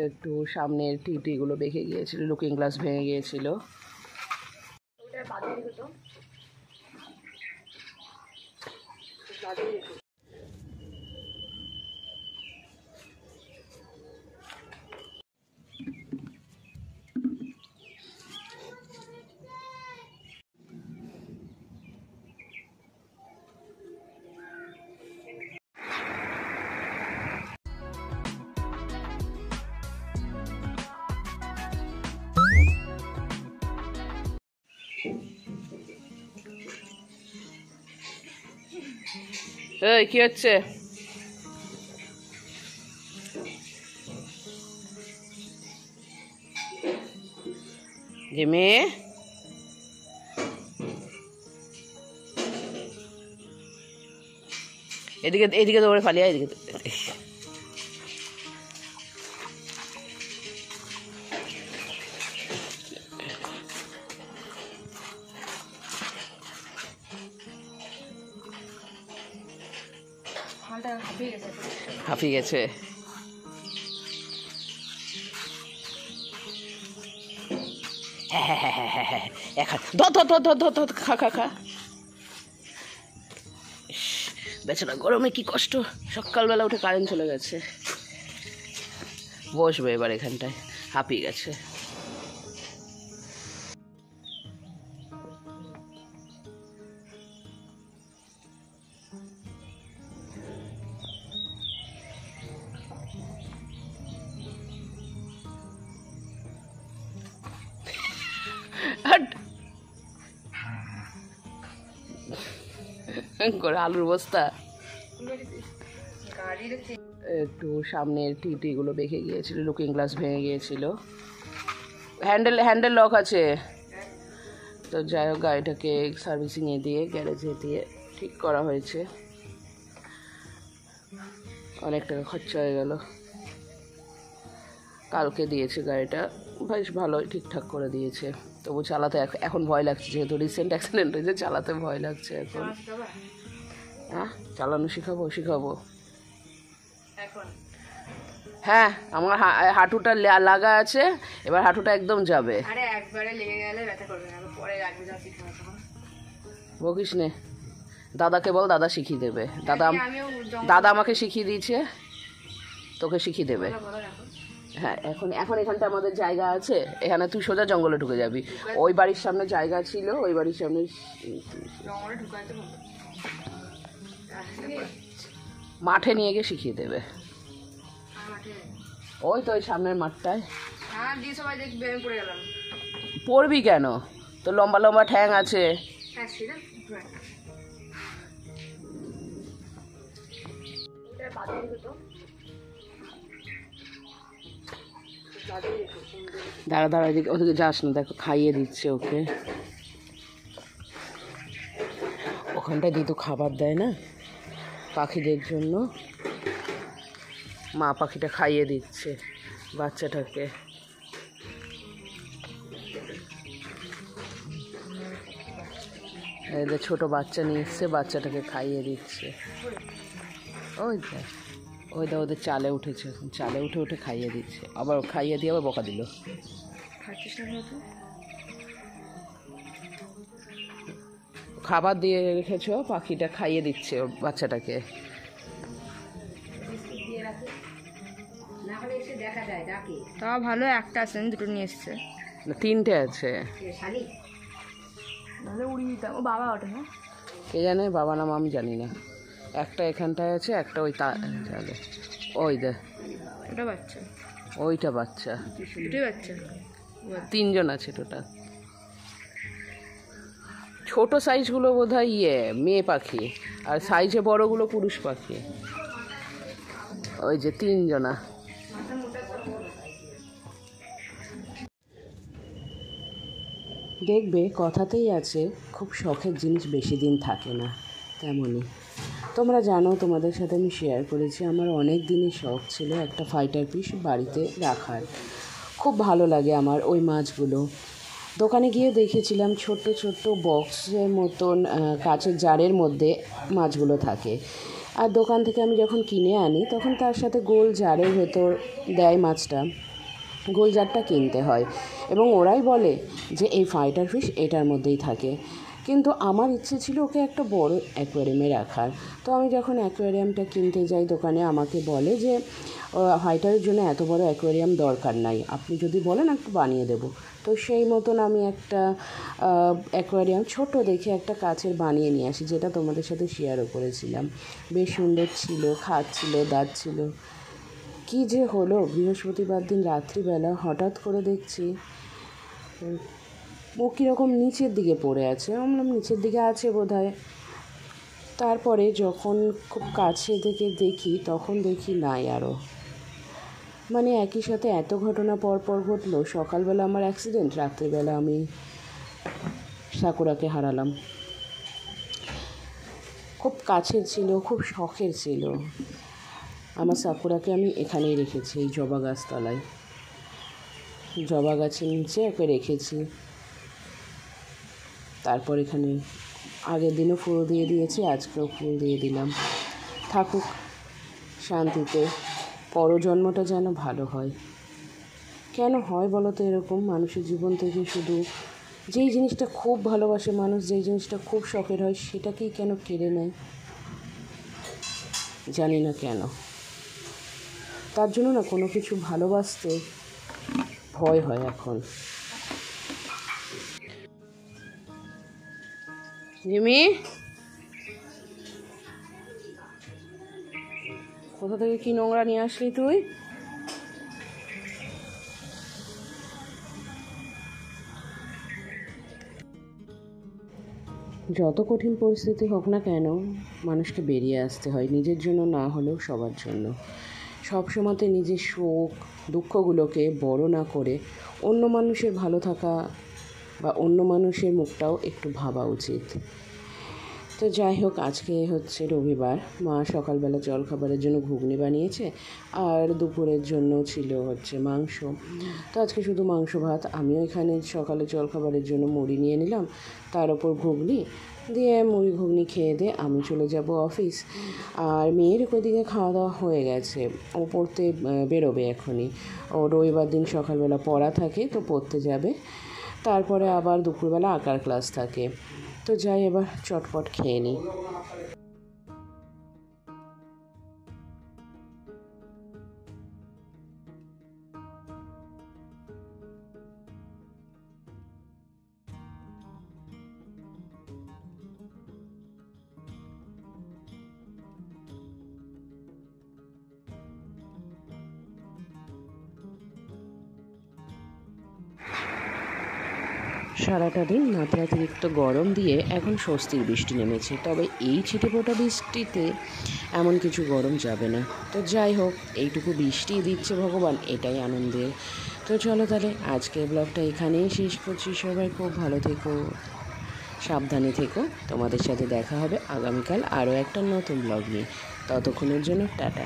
একটু সামনের টিটিগুলো বেঁকে গিয়েছিল, লুকিং গ্লাস ভেঙে গিয়েছিল। এই কি হচ্ছে? জিমি, এদিকে এদিকে দৌড়ে পালিয়ে, এদিকে হাঁপিয়ে গেছে। খা খা খা। বেচারা গরমে কি কষ্ট, সকালবেলা উঠে কারেন্ট চলে গেছে। বসবে এবার এখানটায়, হাঁপিয়ে গেছে। করে আলুর বস্তা। একটু সামনের টিটিগুলো বেঁকে গিয়েছিল, লুকিং গ্লাস ভেঙে গিয়েছিল। হ্যান্ডেল লক আছে তো, যাই হোক গাড়িটাকে সার্ভিসিংয়ে দিয়ে গ্যারেজে দিয়ে ঠিক করা হয়েছে। অনেক টাকা খরচা হয়ে গেল। কালকে দিয়েছে গাড়িটা, বেশ ভালোই ঠিকঠাক করে দিয়েছে। তবু চালাতে এখন ভয় লাগছে, যেহেতু রিসেন্ট অ্যাক্সিডেন্ট হয়েছে, চালাতে ভয় লাগছে এখন। হ্যাঁ, চালানো শিখাবো। হ্যাঁ, আমার হাঁটুটা লাগা আছে, এবার হাঁটুটা একদম যাবে। বকিস নে, দাদাকে বল, দাদা শিখিয়ে দেবে। দাদা আমাকে শিখিয়ে দিয়েছে, তোকে শিখিয়ে দেবে। হ্যাঁ, এখন এখানটা আমাদের জায়গা আছে, এখানে তুই সোজা জঙ্গলে ঢুকে যাবি। ওই বাড়ির সামনে জায়গা ছিল, ওই বাড়ির সামনে মাঠে নিয়ে গিয়ে শিখিয়ে দেবে। ওই তো ওই সামনের মাঠটায়। পড়বি কেন? তো লম্বা লম্বা ঠ্যাং আছে। দাঁড়া, এদিকে ওদিকে যাস না, দেখো খাইয়ে দিচ্ছে ওকে। ওখানটায় দিদু খাবার দেয় না পাখিদের জন্য, মা পাখিটা খাইয়ে দিচ্ছে বাচ্চাটাকে। এদের ছোট বাচ্চা নিয়ে এসছে, বাচ্চাটাকে খাইয়ে দিচ্ছে। ওইটা ওদের চালে উঠেছে, চালে উঠে খাইয়ে দিচ্ছে। আবার খাইয়ে দিয়ে আবার বকা দিল। খাবার দিয়ে রেখেছ, পাখিটা খাইয়ে দিচ্ছে ওর বাচ্চাটাকে। তা ভালো, একটা আছে, দুটো নিয়ে এসছে। তিনটে আছে। উড়িয়ে দিতাম, ও বাবা ওঠে না, কে জানে, বাবা নাম আমি জানি না। একটা এখানটায় আছে, একটা ওই তাহলে ওই দে, ওটা বাচ্চা, ওইটা বাচ্চা, দুটোই বাচ্চা, তিনজন আছে টোটাল। ছোট সাইজগুলো বোধহয় মেয়ে পাখি, আর সাইজে বড়গুলো পুরুষ পাখি। ওই যে তিনজনা। দেখবে কথাতেই আছে, খুব শখের জিনিস বেশি দিন থাকে না, তেমনই তোমরা জানো, তোমাদের সাথে আমি শেয়ার করেছি, আমার অনেক দিনের শখ ছিল একটা ফাইটার ফিশ বাড়িতে রাখার। খুব ভালো লাগে আমার ওই মাছগুলো। দোকানে গিয়ে দেখেছিলাম ছোট্ট ছোট্ট বক্সের মতন কাচের জারের মধ্যে মাছগুলো থাকে, আর দোকান থেকে আমি যখন কিনে আনি তখন তার সাথে গোল জারের ভেতর দেয় মাছটা, গোল জারটা কিনতে হয় এবং ওরাই বলে যে এই ফাইটার ফিশ এটার মধ্যেই থাকে। কিন্তু আমার ইচ্ছে ছিল ওকে একটা বড় অ্যাকোয়ারিয়ামে রাখার। তো আমি যখন অ্যাকোয়ারিয়ামটা কিনতে যাই দোকানে, আমাকে বলে যে ফাইটারের জন্য এত বড় অ্যাকোয়ারিয়াম দরকার নাই, আপনি যদি বলেন একটু বানিয়ে দেবো। তো সেই মতন আমি একটা অ্যাকোয়ারিয়াম ছোট দেখে একটা কাচের বানিয়ে নিয়ে আসি, যেটা তোমাদের সাথে শেয়ারও করেছিলাম। বেশ সুন্দর ছিল, খাচ্ছিল, দাঁড়ছিল। কী যে হলো, বৃহস্পতিবার দিন রাত্রিবেলা হঠাৎ করে দেখছি ও কীরকম নিচের দিকে পড়ে আছে। আমরা নিচের দিকে আছে বোধহয়। তারপরে যখন খুব কাছে থেকে দেখি তখন দেখি নাই আরও। মানে একই সাথে এত ঘটনা পরপর ঘটলো। সকালবেলা আমার অ্যাক্সিডেন্ট, রাত্রিবেলা আমি সাকুরাকে হারালাম। খুব কাছের ছিল, খুব শখের ছিল। আমার সাকুরাকে আমি এখানেই রেখেছি, এই জবা গাছতলায়, জবা গাছের নিচে ওকে রেখেছি। তারপর এখানে আগের দিনও ফুল দিয়ে দিয়েছি, আজকেও ফুল দিয়ে দিলাম। থাকুক শান্তিতে, পরজন্মটা যেন ভালো হয়। কেন হয় বলো তো এরকম? মানুষের জীবন থেকে শুধু যেই জিনিসটা খুব ভালোবাসে মানুষ, যেই জিনিসটা খুব শখের হয়, সেটাকেই কেন কেড়ে নেয়? জানি না কেন। তার জন্য না কোনো কিছু ভালোবাসতে ভয় হয় এখন। জিমি, কোথা থেকে কি নোংরা নিয়ে আসলি তুই? যত কঠিন পরিস্থিতি হোক না কেন, মানুষকে বেরিয়ে আসতে হয়, নিজের জন্য না হলেও সবার জন্য। সবসময়তে নিজের শোক দুঃখগুলোকে বড় না করে অন্য মানুষের ভালো থাকা বা অন্য মানুষের মুখটাও একটু ভাবা উচিত। তো যাই হোক, আজকে হচ্ছে রবিবার। মা সকালবেলা জলখাবারের জন্য ঘুগনি বানিয়েছে, আর দুপুরের জন্য ছিল হচ্ছে মাংস। তো আজকে শুধু মাংস ভাত। আমিও এখানে সকালে জলখাবারের জন্য মুড়ি নিয়ে নিলাম, তার ওপর ঘুগনি দিয়ে মুড়ি ঘুগনি খেয়ে দিয়ে আমি চলে যাব অফিস। আর মেয়ের ওইদিকে খাওয়া দাওয়া হয়ে গেছে, ও পড়তে বেরোবে এখনই। ও রবিবার দিন সকালবেলা পড়া থাকে, তো পড়তে যাবে। তারপরে আবার দুপুরবেলা আঁকার ক্লাস থাকে। তো যাই, এবার চটপট খেয়ে নিই। সারাটা দিন মাত্রাতিরিক্ত গরম দিয়ে এখন স্বস্তির বৃষ্টি নেমেছে, তবে এই ছিটেফোঁটা বৃষ্টিতে এমন কিছু গরম যাবে না। তো যাই হোক, এইটুকু বৃষ্টি দিচ্ছে ভগবান, এটাই আনন্দের। তো চলো তাহলে আজকের ব্লগটা এখানেই শেষ করছি। সবাই খুব ভালো থেকো, সাবধানে থেকো। তোমাদের সাথে দেখা হবে আগামীকাল আরও একটা নতুন ব্লগ নিয়ে। ততক্ষণের জন্য টাটা।